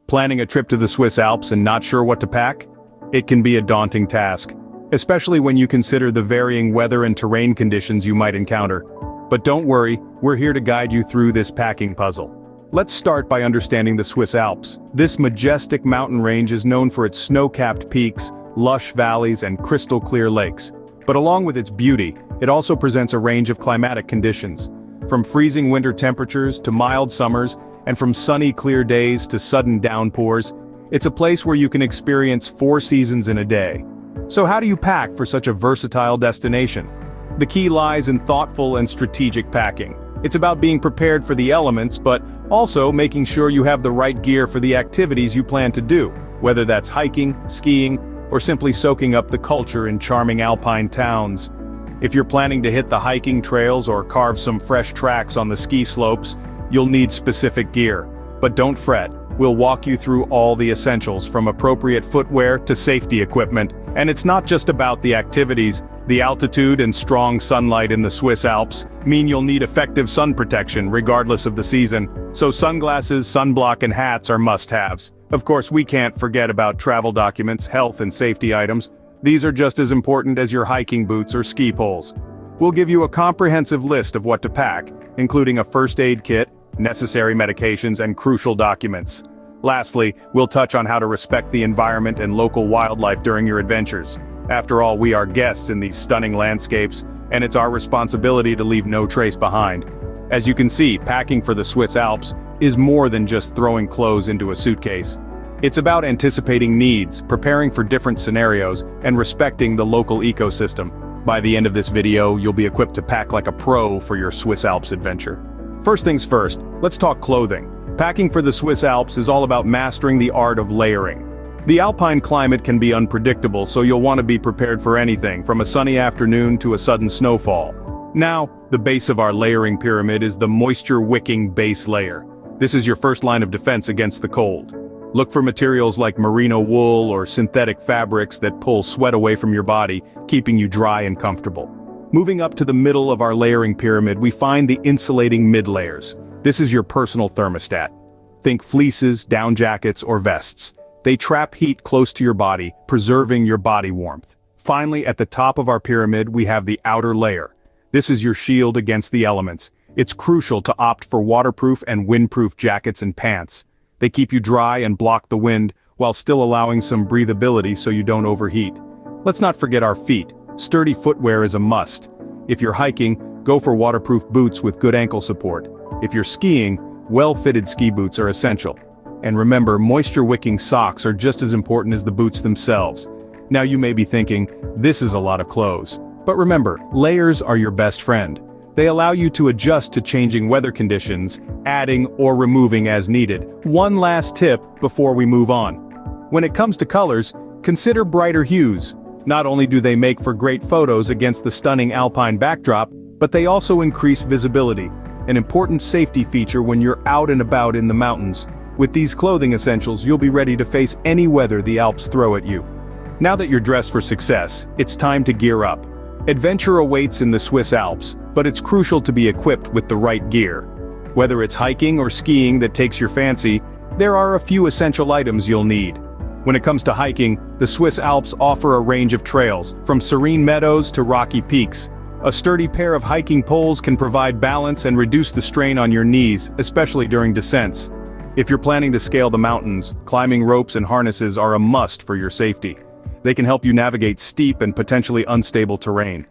Planning a trip to the Swiss Alps and not sure what to pack? It can be a daunting task, especially when you consider the varying weather and terrain conditions you might encounter. But don't worry, we're here to guide you through this packing puzzle. Let's start by understanding the Swiss Alps. This majestic mountain range is known for its snow-capped peaks, lush valleys, and crystal-clear lakes. But along with its beauty, it also presents a range of climatic conditions. From freezing winter temperatures to mild summers, and from sunny clear days to sudden downpours, it's a place where you can experience 4 seasons in a day. So how do you pack for such a versatile destination? The key lies in thoughtful and strategic packing. It's about being prepared for the elements, but also making sure you have the right gear for the activities you plan to do, whether that's hiking, skiing, or simply soaking up the culture in charming alpine towns. If you're planning to hit the hiking trails or carve some fresh tracks on the ski slopes, you'll need specific gear. But don't fret, we'll walk you through all the essentials from appropriate footwear to safety equipment. And it's not just about the activities. The altitude and strong sunlight in the Swiss Alps mean you'll need effective sun protection regardless of the season. So sunglasses, sunblock, and hats are must-haves. Of course, we can't forget about travel documents, health and safety items. These are just as important as your hiking boots or ski poles. We'll give you a comprehensive list of what to pack, including a first aid kit, necessary medications, and crucial documents. Lastly, we'll touch on how to respect the environment and local wildlife during your adventures. After all, we are guests in these stunning landscapes, and it's our responsibility to leave no trace behind. As you can see, packing for the Swiss Alps is more than just throwing clothes into a suitcase. It's about anticipating needs, preparing for different scenarios, and respecting the local ecosystem. By the end of this video, you'll be equipped to pack like a pro for your Swiss Alps adventure. First things first, let's talk clothing. Packing for the Swiss Alps is all about mastering the art of layering. The alpine climate can be unpredictable, so you'll want to be prepared for anything, from a sunny afternoon to a sudden snowfall. Now, the base of our layering pyramid is the moisture-wicking base layer. This is your first line of defense against the cold. Look for materials like merino wool or synthetic fabrics that pull sweat away from your body, keeping you dry and comfortable. Moving up to the middle of our layering pyramid, we find the insulating mid-layers. This is your personal thermostat. Think fleeces, down jackets, or vests. They trap heat close to your body, preserving your body warmth. Finally, at the top of our pyramid, we have the outer layer. This is your shield against the elements. It's crucial to opt for waterproof and windproof jackets and pants. They keep you dry and block the wind, while still allowing some breathability so you don't overheat. Let's not forget our feet. Sturdy footwear is a must. If you're hiking, go for waterproof boots with good ankle support. If you're skiing, well-fitted ski boots are essential. And remember, moisture-wicking socks are just as important as the boots themselves. Now you may be thinking, this is a lot of clothes. But remember, layers are your best friend. They allow you to adjust to changing weather conditions, adding or removing as needed. One last tip before we move on. When it comes to colors, consider brighter hues. Not only do they make for great photos against the stunning alpine backdrop, but they also increase visibility, an important safety feature when you're out and about in the mountains. With these clothing essentials, you'll be ready to face any weather the Alps throw at you. Now that you're dressed for success, it's time to gear up. Adventure awaits in the Swiss Alps, but it's crucial to be equipped with the right gear. Whether it's hiking or skiing that takes your fancy, there are a few essential items you'll need. When it comes to hiking, the Swiss Alps offer a range of trails, from serene meadows to rocky peaks. A sturdy pair of hiking poles can provide balance and reduce the strain on your knees, especially during descents. If you're planning to scale the mountains, climbing ropes and harnesses are a must for your safety. They can help you navigate steep and potentially unstable terrain.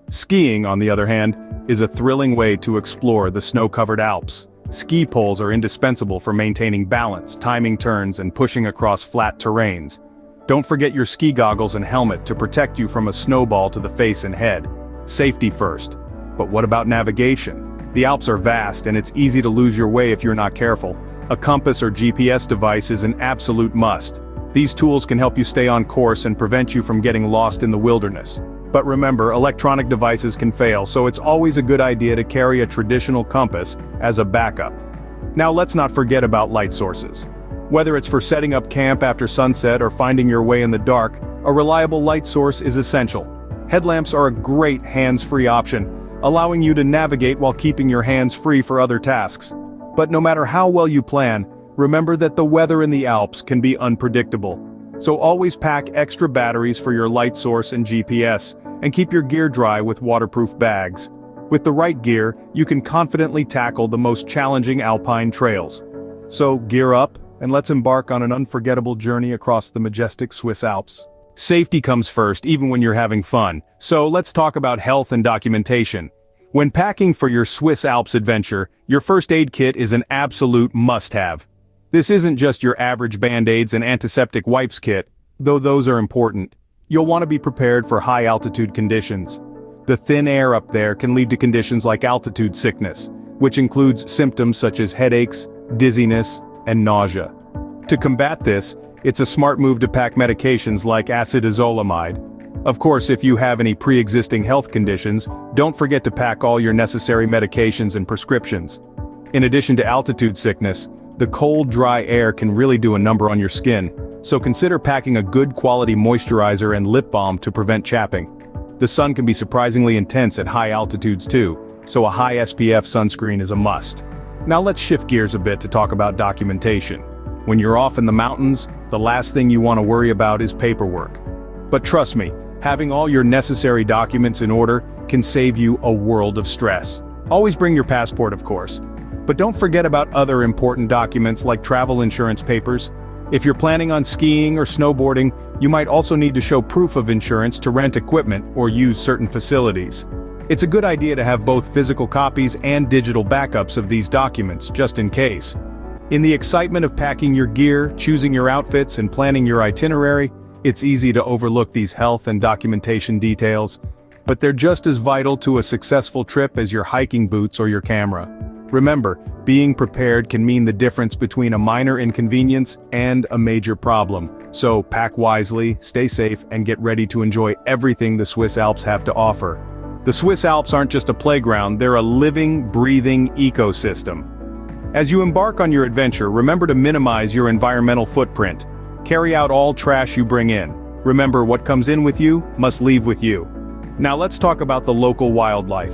Skiing, on the other hand, is a thrilling way to explore the snow-covered Alps. Ski poles are indispensable for maintaining balance, timing turns, and pushing across flat terrains. Don't forget your ski goggles and helmet to protect you from a snowball to the face and head. Safety first. But what about navigation? The Alps are vast and it's easy to lose your way if you're not careful. A compass or GPS device is an absolute must. These tools can help you stay on course and prevent you from getting lost in the wilderness. But remember, electronic devices can fail, so it's always a good idea to carry a traditional compass as a backup. Now let's not forget about light sources. Whether it's for setting up camp after sunset or finding your way in the dark, a reliable light source is essential. Headlamps are a great hands-free option, allowing you to navigate while keeping your hands free for other tasks. But no matter how well you plan, Remember that the weather in the Alps can be unpredictable, so always pack extra batteries for your light source and GPS, and keep your gear dry with waterproof bags. With the right gear, you can confidently tackle the most challenging alpine trails. So gear up, and let's embark on an unforgettable journey across the majestic Swiss Alps. Safety comes first, even when you're having fun, so let's talk about health and documentation. When packing for your Swiss Alps adventure, your first aid kit is an absolute must-have. This isn't just your average band-aids and antiseptic wipes kit, though those are important. You'll want to be prepared for high-altitude conditions. The thin air up there can lead to conditions like altitude sickness, which includes symptoms such as headaches, dizziness, and nausea. To combat this, it's a smart move to pack medications like acetazolamide. Of course, if you have any pre-existing health conditions, don't forget to pack all your necessary medications and prescriptions. In addition to altitude sickness, the cold, dry air can really do a number on your skin, so consider packing a good quality moisturizer and lip balm to prevent chapping. The sun can be surprisingly intense at high altitudes too, so a high SPF sunscreen is a must. Now let's shift gears a bit to talk about documentation. When you're off in the mountains, the last thing you want to worry about is paperwork. But trust me, having all your necessary documents in order can save you a world of stress. Always bring your passport, of course. But don't forget about other important documents like travel insurance papers. If you're planning on skiing or snowboarding, you might also need to show proof of insurance to rent equipment or use certain facilities. It's a good idea to have both physical copies and digital backups of these documents, just in case. In the excitement of packing your gear, choosing your outfits, and planning your itinerary, it's easy to overlook these health and documentation details, but they're just as vital to a successful trip as your hiking boots or your camera. Remember, being prepared can mean the difference between a minor inconvenience and a major problem. So pack wisely, stay safe, and get ready to enjoy everything the Swiss Alps have to offer. The Swiss Alps aren't just a playground, they're a living, breathing ecosystem. As you embark on your adventure, remember to minimize your environmental footprint. Carry out all trash you bring in. Remember, what comes in with you must leave with you. Now let's talk about the local wildlife.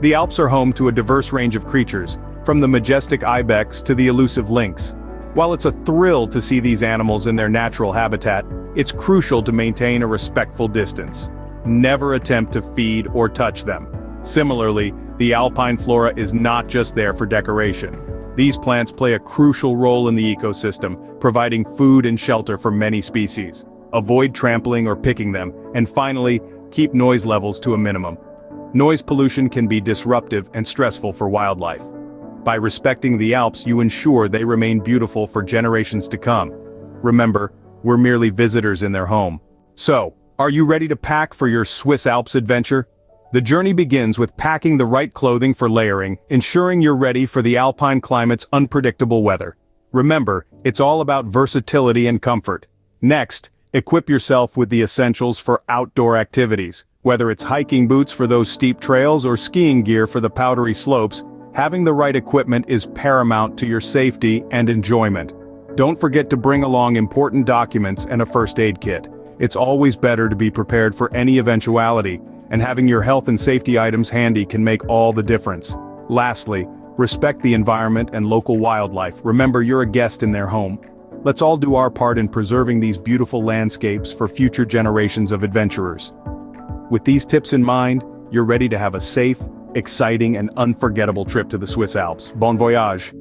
The Alps are home to a diverse range of creatures, from the majestic ibex to the elusive lynx. While it's a thrill to see these animals in their natural habitat, it's crucial to maintain a respectful distance. Never attempt to feed or touch them. Similarly, the alpine flora is not just there for decoration. These plants play a crucial role in the ecosystem, providing food and shelter for many species. Avoid trampling or picking them, and finally, keep noise levels to a minimum. Noise pollution can be disruptive and stressful for wildlife. By respecting the Alps, you ensure they remain beautiful for generations to come. Remember, we're merely visitors in their home. So, are you ready to pack for your Swiss Alps adventure? The journey begins with packing the right clothing for layering, ensuring you're ready for the alpine climate's unpredictable weather. Remember, it's all about versatility and comfort. Next, equip yourself with the essentials for outdoor activities. Whether it's hiking boots for those steep trails or skiing gear for the powdery slopes, having the right equipment is paramount to your safety and enjoyment. Don't forget to bring along important documents and a first aid kit. It's always better to be prepared for any eventuality, and having your health and safety items handy can make all the difference. Lastly, respect the environment and local wildlife. Remember, you're a guest in their home. Let's all do our part in preserving these beautiful landscapes for future generations of adventurers. With these tips in mind, you're ready to have a safe, exciting, and unforgettable trip to the Swiss Alps. Bon voyage!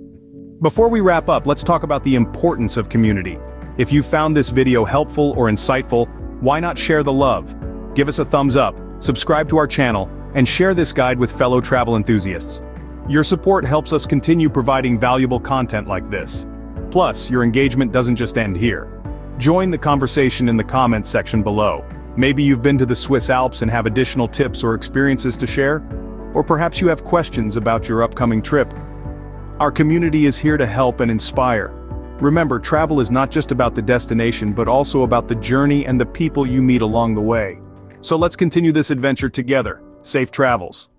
Before we wrap up, let's talk about the importance of community. If you found this video helpful or insightful, why not share the love? Give us a thumbs up, subscribe to our channel, and share this guide with fellow travel enthusiasts. Your support helps us continue providing valuable content like this. Plus, your engagement doesn't just end here. Join the conversation in the comments section below. Maybe you've been to the Swiss Alps and have additional tips or experiences to share? Or perhaps you have questions about your upcoming trip. Our community is here to help and inspire. Remember, travel is not just about the destination but also about the journey and the people you meet along the way. So let's continue this adventure together. Safe travels.